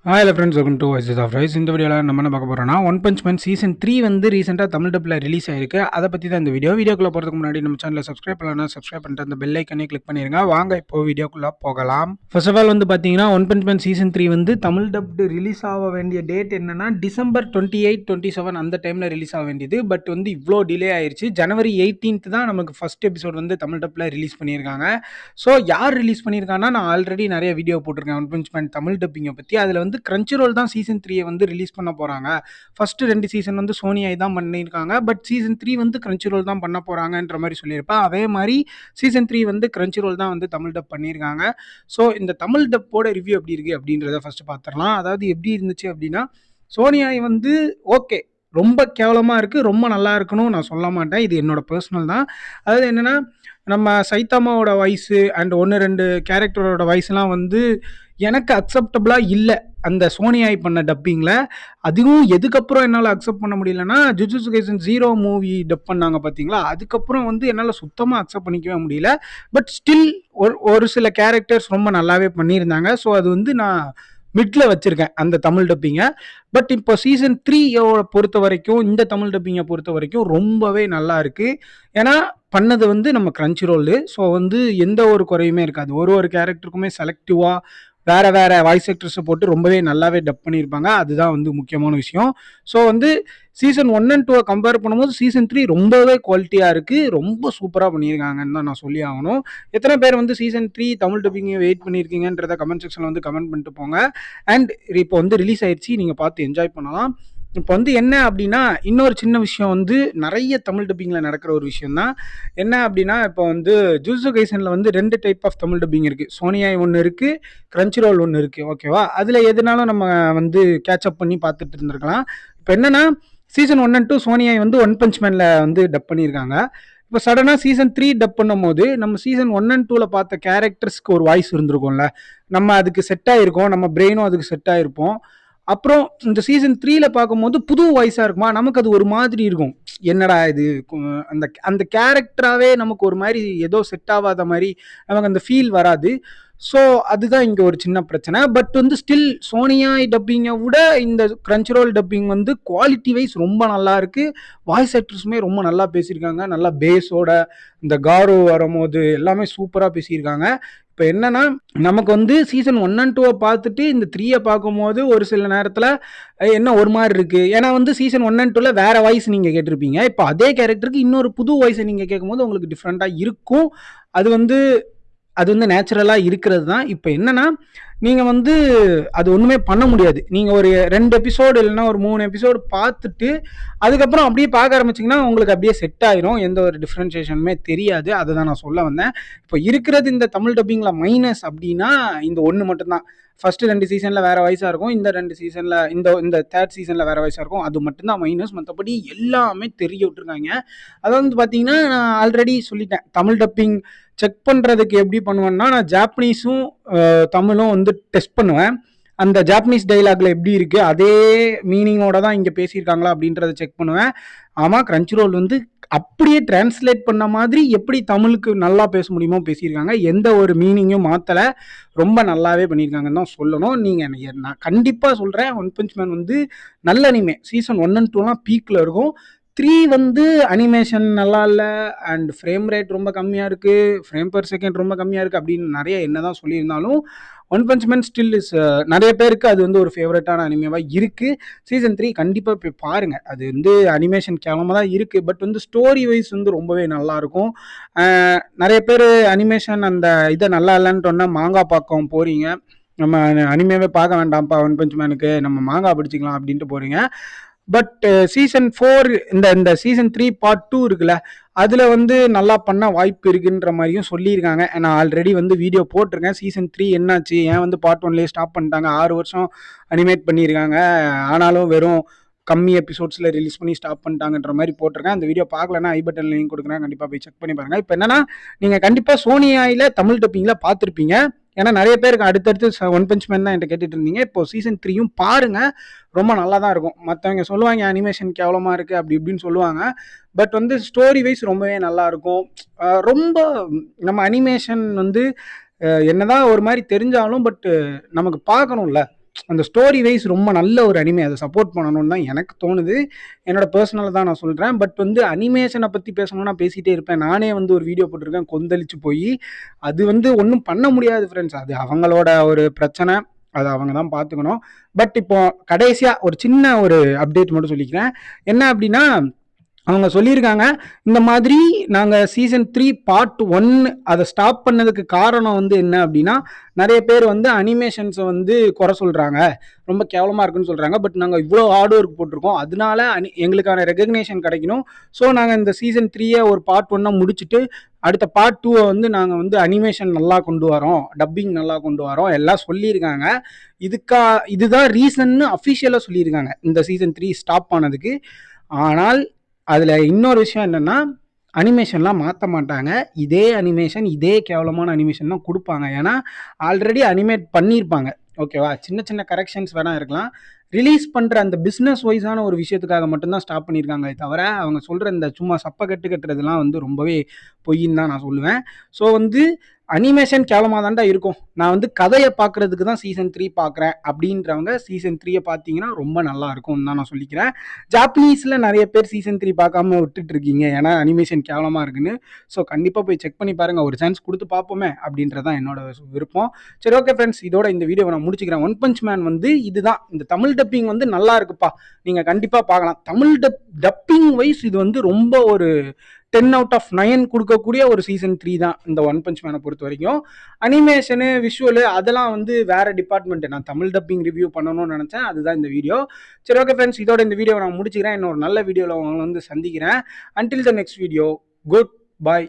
Hello friends, welcome to Voices of Rise. இந்த வீடியோவில் நம்ம என்ன பார்க்க போகிறோம்னா, ஒன் பஞ்ச் மேன் சீசன் 3 வந்து ரீசெண்டாக தமிழ் டப்பில் ரிலீஸ் ஆயிருக்கு. அதை பற்றி தான் இந்த வீடியோக்குள்ளே போகிறதுக்கு முன்னாடி நம்ம சேனலில் சப்ஸ்கிரைப் பண்ணலாம், சப்ஸ்கிரைப் பண்ணிட்டு அந்த பெல் ஐக்கனே கிளிக் பண்ணிடுங்க. வாங்க இப்போ வீடியோக்குள்ளே போகலாம். ஃபர்ஸ்ட் ஆஃப் ஆல் வந்து பார்த்தீங்கன்னா, ஒன் பஞ்ச் மேன் சீசன் 3 வந்து தமிழ் டப்டு ரிலீஸ் ஆக வேண்டிய டேட் என்னன்னா டிசம்பர் 28, 27 அந்த டைமில் ரிலீஸ் ஆக வேண்டியது. பட் வந்து இவ்வளோ டிலே ஆயிடுச்சு. ஜனவரி 18 தான் நமக்கு ஃபர்ஸ்ட் எபிசோட் வந்து தமிழ் டப்பில் ரிலீஸ் பண்ணியிருக்காங்க. ஸோ யார் ரிலீஸ் பண்ணியிருக்காங்கன்னா, நான் ஆல்ரெடி நிறைய வீடியோ போட்டிருக்கேன் ஒன் பஞ்ச் மேன் தமிழ் டப்பிங்கை பற்றி. அதில் வந்து கிரன்ச்சி ரோல் தான் சீசன் 3 வந்து ரிலீஸ் பண்ண போகிறாங்க. ஃபஸ்ட்டு 2 சீசன் வந்து சோனி ஐ தான் பண்ணியிருக்காங்க. பட் சீசன் 3 வந்து கிரன்ச்சி ரோல் தான் பண்ண போகிறாங்கன்ற மாதிரி சொல்லியிருப்பேன். அதே மாதிரி சீசன் 3 வந்து கிரன்ச்சி ரோல் தான் வந்து தமிழ் டப் பண்ணியிருக்காங்க. ஸோ இந்த தமிழ் டப்போட ரிவ்யூ எப்படி இருக்குது அப்படின்றத ஃபஸ்ட்டு பார்த்துடலாம். அதாவது எப்படி இருந்துச்சு அப்படின்னா, சோனி ஐ வந்து ஓகே, ரொம்ப கேவலமாக இருக்குது, ரொம்ப நல்லா இருக்கணும் நான் சொல்ல மாட்டேன். இது என்னோட பர்சனல் தான். அதாவது என்னென்னா, நம்ம சைத்தாமாவோட வாய்ஸு அண்ட் 1-2 கேரக்டரோட வாய்ஸ்லாம் வந்து எனக்கு அக்செப்டபுளாக இல்லை அந்த சோனி ஐ பண்ண டப்பிங்கில். அதுவும் எதுக்கப்புறம் என்னால் அக்செப்ட் பண்ண முடியலன்னா, ஜுஜுட்சு கைசன் 0 மூவி டப் பண்ணாங்க பார்த்தீங்களா, அதுக்கப்புறம் வந்து என்னால் சுத்தமாக அக்செப்ட் பண்ணிக்கவே முடியல. பட் ஸ்டில் ஒரு சில கேரக்டர்ஸ் ரொம்ப நல்லாவே பண்ணியிருந்தாங்க. ஸோ அது வந்து நான் மிட்ல வச்சிருக்கேன் அந்த தமிழ் டப்பிங்கை. பட் இப்போ சீசன் 3 பொறுத்த வரைக்கும், இந்த தமிழ் டப்பிங்கை பொறுத்த வரைக்கும் ரொம்பவே நல்லா இருக்கு. ஏன்னா பண்ணது வந்து நம்ம கிரன்ச்சி ரோல். ஸோ வந்து எந்த ஒரு குறையுமே இருக்காது. ஒரு கேரக்டருக்குமே செலக்டிவாக வேற வேற வாய்ஸ் ஆக்டர்ஸை போட்டு ரொம்பவே நல்லாவே டப் பண்ணியிருப்பாங்க. அதுதான் வந்து முக்கியமான விஷயம். ஸோ வந்து சீசன் 1 அண்ட் 2 கம்பேர் பண்ணும்போது சீசன் 3 ரொம்பவே குவாலிட்டியாக இருக்குது. ரொம்ப சூப்பராக பண்ணியிருக்காங்கன்னு தான் நான் சொல்லி ஆகணும். எத்தனை பேர் வந்து சீசன் 3 தமிழ் டப்பிங்கை வெயிட் பண்ணியிருக்கீங்கன்றத கமெண்ட் செக்ஷனில் வந்து கமெண்ட் பண்ணிட்டு போங்க. அண்ட் இப்போ வந்து ரிலீஸ் ஆயிடுச்சு, நீங்கள் பார்த்து என்ஜாய் பண்ணலாம். இப்போ வந்து என்ன அப்படின்னா, இன்னொரு சின்ன விஷயம் வந்து நிறைய தமிழ் டப்பிங்கில் நடக்கிற ஒரு விஷயம் தான். என்ன அப்படின்னா, இப்போ வந்து ஜுஜுட்சு கைசனில் வந்து 2 டைப் ஆஃப் தமிழ் டப்பிங் இருக்குது. சோனி ஐ ஒன்று இருக்குது, கிரன்ச்சி ரோல் ஒன்று இருக்குது. ஓகேவா? அதில் எதுனாலும் நம்ம வந்து கேட்சப் பண்ணி பார்த்துட்டு இருந்திருக்கலாம். இப்போ என்னென்னா, சீசன் 1 அண்ட் 2 சோனி ஐ வந்து ஒன் பஞ்ச் மேனில் வந்து டப் பண்ணியிருக்காங்க. இப்போ சடனாக சீசன் 3 டப் பண்ணும் போது நம்ம சீசன் 1 அண்ட் 2ல பார்த்த கேரக்டர்ஸ்க்கு ஒரு வாய்ஸ் இருந்திருக்கும்ல, நம்ம அதுக்கு செட் ஆகிருக்கோம், நம்ம பிரெயினும் அதுக்கு செட் ஆகிருப்போம். அப்புறம் இந்த சீசன் 3ல பார்க்கும்போது புது வாய்ஸாக இருக்குமா, நமக்கு அது ஒரு மாதிரி இருக்கும். என்னடா இது, அந்த அந்த கேரக்டராகவே நமக்கு ஒரு மாதிரி ஏதோ செட் ஆகாத மாதிரி நமக்கு அந்த ஃபீல் வராது. ஸோ அதுதான் இங்கே ஒரு சின்ன பிரச்சனை. பட் வந்து ஸ்டில் சோனியா டப்பிங்கை விட இந்த கிரன்ச்சி ரோல் டப்பிங் வந்து குவாலிட்டி வைஸ் ரொம்ப நல்லா இருக்குது. வாய்ஸ் ஆக்டர்ஸுமே ரொம்ப நல்லா பேசியிருக்காங்க. நல்லா பேஸோட இந்த காரோ வரும்போது எல்லாமே சூப்பராக பேசியிருக்காங்க. இப்போ என்னன்னா, நமக்கு வந்து சீசன் 1 அண்ட் 2 பார்த்துட்டு இந்த 3 பார்க்கும்போது ஒரு சில நேரத்தில் என்ன ஒரு மாதிரி இருக்குது. ஏன்னா வந்து சீசன் 1 அண்ட் 2ல வேற வாய்ஸ் நீங்கள் கேட்டிருப்பீங்க. இப்போ அதே கேரக்டருக்கு இன்னொரு புது வாய்ஸை நீங்கள் கேட்கும்போது உங்களுக்கு டிஃப்ரெண்ட்டாக இருக்கும். அது வந்து நேச்சுரலாக இருக்கிறது தான். இப்போ என்னன்னா, நீங்கள் வந்து அது ஒன்றுமே பண்ண முடியாது. நீங்கள் ஒரு 2 எபிசோடு இல்லைன்னா ஒரு 3 எபிசோடு பார்த்துட்டு அதுக்கப்புறம் அப்படியே பார்க்க ஆரம்பிச்சிங்கன்னா உங்களுக்கு அப்படியே செட் ஆயிரும். எந்த ஒரு டிஃப்ரென்ஷியேஷனுமே தெரியாது. அதை தான் நான் சொல்ல வந்தேன். இப்போ இருக்கிறது இந்த தமிழ் டப்பிங்கில் மைனஸ் அப்படின்னா இந்த ஒன்று மட்டும்தான். ஃபர்ஸ்ட் 2 சீசனில் வேறு வாய்ஸாக இருக்கும், இந்த 2 சீசனில் இந்த 3rd சீசனில் வேறு வாய்ஸாக இருக்கும். அது மட்டும்தான் மைனஸ். மற்றபடி எல்லாமே தெரிய விட்டுருக்காங்க. அதை வந்து பார்த்தீங்கன்னா, நான் ஆல்ரெடி சொல்லிட்டேன், தமிழ் டப்பிங் செக் பண்ணுறதுக்கு எப்படி பண்ணுவேன்னா, நான் ஜாப்பனீஸும் தமிழும் வந்து டெஸ்ட் பண்ணுவேன். அந்த ஜாப்பனீஸ் டைலாக்ல எப்படி இருக்குது, அதே மீனிங்கோட தான் இங்கே பேசியிருக்காங்களா அப்படின்றத செக் பண்ணுவேன். ஆமாம், கிரன்ச்சி ரோல் வந்து அப்படியே டிரான்ஸ்லேட் பண்ண மாதிரி எப்படி தமிழுக்கு நல்லா பேச முடியுமோ பேசியிருக்காங்க. எந்த ஒரு மீனிங்கும் மாற்றலை. ரொம்ப நல்லாவே பண்ணியிருக்காங்கன்னு தான் சொல்லணும். நான் கண்டிப்பாக சொல்கிறேன், ஒன் பஞ்ச் மேன் வந்து நல்ல அனிமே. சீசன் 1 அண்ட் 2லாம் பீக்கில் இருக்கும். 3 வந்து அனிமேஷன் நல்லா இல்லை, அண்ட் ஃப்ரேம் ரேட் ரொம்ப கம்மியாக இருக்குது, ஃப்ரேம் பர் செகண்ட் ரொம்ப கம்மியாக இருக்குது அப்படின்னு நிறைய என்ன தான் சொல்லியிருந்தாலும் one punch man still is நிறைய பேருக்கு அது வந்து ஒரு ஃபேவரட்டான அனிமேவாக இருக்குது. சீசன் 3 கண்டிப்பாக போய் பாருங்கள். அது வந்து அனிமேஷன் கேவலமாக தான் இருக்குது, பட் வந்து ஸ்டோரி வைஸ் வந்து ரொம்பவே நல்லாயிருக்கும். நிறைய பேர் அனிமேஷன் அந்த இதை நல்லா இல்லைன்னு சொன்னால் மாங்கா பார்க்க போகிறீங்க. நம்ம அனிமேவே பார்க்க வேண்டாம்ப்பா ஒன் பஞ்ச் மேனுக்கு, நம்ம மாங்கா பிடிச்சிக்கலாம் அப்படின்ட்டு போகிறீங்க. பட் சீசன் 4 இந்த சீசன் 3 பார்ட் 2 இருக்குல்ல, அதில் வந்து நல்லா பண்ண வாய்ப்பு இருக்குன்ற மாதிரியும் சொல்லியிருக்காங்க. நான் ஆல்ரெடி வந்து வீடியோ போட்டிருக்கேன். சீசன் 3 என்னாச்சு, ஏன் வந்து பார்ட் 1லேயே ஸ்டாப் பண்ணிட்டாங்க, 6 வருஷம் அனிமேட் பண்ணியிருக்காங்க, ஆனாலும் வெறும் கம்மி எபிசோட்ஸில் ரிலீஸ் பண்ணி ஸ்டாப் பண்ணிட்டாங்கன்ற மாதிரி போட்டிருக்கேன். அந்த வீடியோ பார்க்கலன்னா ஐ பட்டன் லிங்க் கொடுக்குறேன், கண்டிப்பாக போய் செக் பண்ணி பாருங்கள். இப்போ என்னன்னா, நீங்கள் கண்டிப்பாக சோனி ஐயில் தமிழ் டப்பிங்கில் பார்த்துருப்பீங்க. ஏன்னா நிறைய பேருக்கு அடுத்தடுத்து ஒன் பஞ்ச் மேன் தான் என்கிட்ட கேட்டுட்டு இருந்தீங்க. இப்போ சீசன் 3யும் பாருங்கள், ரொம்ப நல்லா தான் இருக்கும். மற்றவங்க சொல்லுவாங்க அனிமேஷன் கேவலமாக இருக்குது அப்படி இப்படின்னு சொல்லுவாங்க. பட் வந்து ஸ்டோரி வைஸ் ரொம்பவே நல்லாயிருக்கும். ரொம்ப நம்ம அனிமேஷன் வந்து என்னதான் ஒரு மாதிரி தெரிஞ்சாலும் பட் நமக்கு பார்க்கணும்ல, அந்த ஸ்டோரி வைஸ் ரொம்ப நல்ல ஒரு அனிமே, அதை சப்போர்ட் பண்ணணும்னு தான் எனக்கு தோணுது. என்னோட பர்சனலாக தான் நான் சொல்கிறேன். பட் வந்து அனிமேஷனை பற்றி பேசணும்னா பேசிகிட்டே இருப்பேன். நானே வந்து ஒரு வீடியோ போட்டிருக்கேன் கொந்தளிச்சு போய். அது வந்து ஒன்றும் பண்ண முடியாது ஃப்ரெண்ட்ஸ், அது அவங்களோட ஒரு பிரச்சனை, அதை அவங்க தான் பார்த்துக்கணும். பட் இப்போ கடைசியாக ஒரு சின்ன ஒரு அப்டேட் மட்டும் சொல்லிக்கிறேன். என்ன அப்படின்னா, அவங்க சொல்லியிருக்காங்க இந்த மாதிரி நாங்கள் சீசன் 3 பார்ட் 1 அதை ஸ்டாப் பண்ணதுக்கு காரணம் வந்து என்ன அப்படின்னா, நிறைய பேர் வந்து அனிமேஷன்ஸை வந்து குறை சொல்கிறாங்க, ரொம்ப கேவலமாக இருக்குன்னு சொல்கிறாங்க. பட் நாங்கள் இவ்வளோ ஹார்ட் ஒர்க் போட்டிருக்கோம், அதனால எங்களுக்கான ரெகக்னேஷன் கிடைக்கணும். ஸோ நாங்கள் இந்த சீசன் 3 ஒரு பார்ட் 1 முடிச்சுட்டு அடுத்த பார்ட் 2 வந்து நாங்கள் வந்து அனிமேஷன் நல்லா கொண்டு வரோம், டப்பிங் நல்லா கொண்டு வரோம் எல்லாம் சொல்லியிருக்காங்க. இதுதான் ரீசன்னு அஃபிஷியலாக சொல்லியிருக்காங்க இந்த சீசன் 3 ஸ்டாப் ஆனதுக்கு. ஆனால் அதில் இன்னொரு விஷயம் என்னென்னா, அனிமேஷன்லாம் மாற்ற மாட்டாங்க. இதே அனிமேஷன், இதே கேவலமான அனிமேஷன் தான் கொடுப்பாங்க. ஏன்னா ஆல்ரெடி அனிமேட் பண்ணியிருப்பாங்க, ஓகேவா? சின்ன சின்ன கரெக்ஷன்ஸ் வேணா இருக்கலாம். ரிலீஸ் பண்ணுற அந்த பிஸ்னஸ் வைஸான ஒரு விஷயத்துக்காக மட்டும்தான் ஸ்டாப் பண்ணியிருக்காங்க தவிர, அவங்க சொல்கிற இந்த சும்மா சப்ப கட்டுறதுலாம் வந்து ரொம்பவே பொய்ன்னு தான் நான் சொல்லுவேன். ஸோ வந்து அனிமேஷன் கேவலமாக தான்டா இருக்கும், நான் வந்து கதையை பார்க்குறதுக்கு தான் சீசன் 3 பார்க்குறேன் அப்படின்றவங்க சீசன் 3 பார்த்தீங்கன்னா ரொம்ப நல்லா இருக்கும்னு தான் நான் சொல்லிக்கிறேன். ஜாப்பனீஸில் நிறைய பேர் சீசன் 3 பார்க்காம விட்டுட்டு இருக்கீங்க ஏன்னா அனிமேஷன் கேவலமாக இருக்குன்னு. ஸோ கண்டிப்பாக போய் செக் பண்ணி பாருங்கள், ஒரு சான்ஸ் கொடுத்து பார்ப்போமே அப்படின்றதான் என்னோட விருப்பம். சரி, ஓகே ஃப்ரெண்ட்ஸ், இதோட இந்த வீடியோவை நான் முடிச்சுக்கிறேன். ஒன் பஞ்ச் மேன் வந்து இதுதான், இந்த தமிழ் டப்பிங் வந்து நல்லா இருக்குப்பா, நீங்கள் கண்டிப்பாக பார்க்கலாம். தமிழ் டப்பிங் வைஸ் இது வந்து ரொம்ப ஒரு 10/9 கொடுக்கக்கூடிய ஒரு சீசன் 3 தான் இந்த ஒன் பஞ்ச் மேனை பொறுத்த வரைக்கும். அனிமேஷனு, விஷுவலு அதெல்லாம் வந்து வேற டிபார்ட்மெண்ட். நான் தமிழ் டப்பிங் ரிவ்யூ பண்ணணும்னு நினச்சேன், அதுதான் இந்த வீடியோ. சரி, ஓகே ஃப்ரெண்ட்ஸ், இதோட இந்த வீடியோ நான் முடிச்சுக்கிறேன். இன்னொரு நல்ல வீடியோவில் உங்களை வந்து சந்திக்கிறேன். Until the next video, good bye.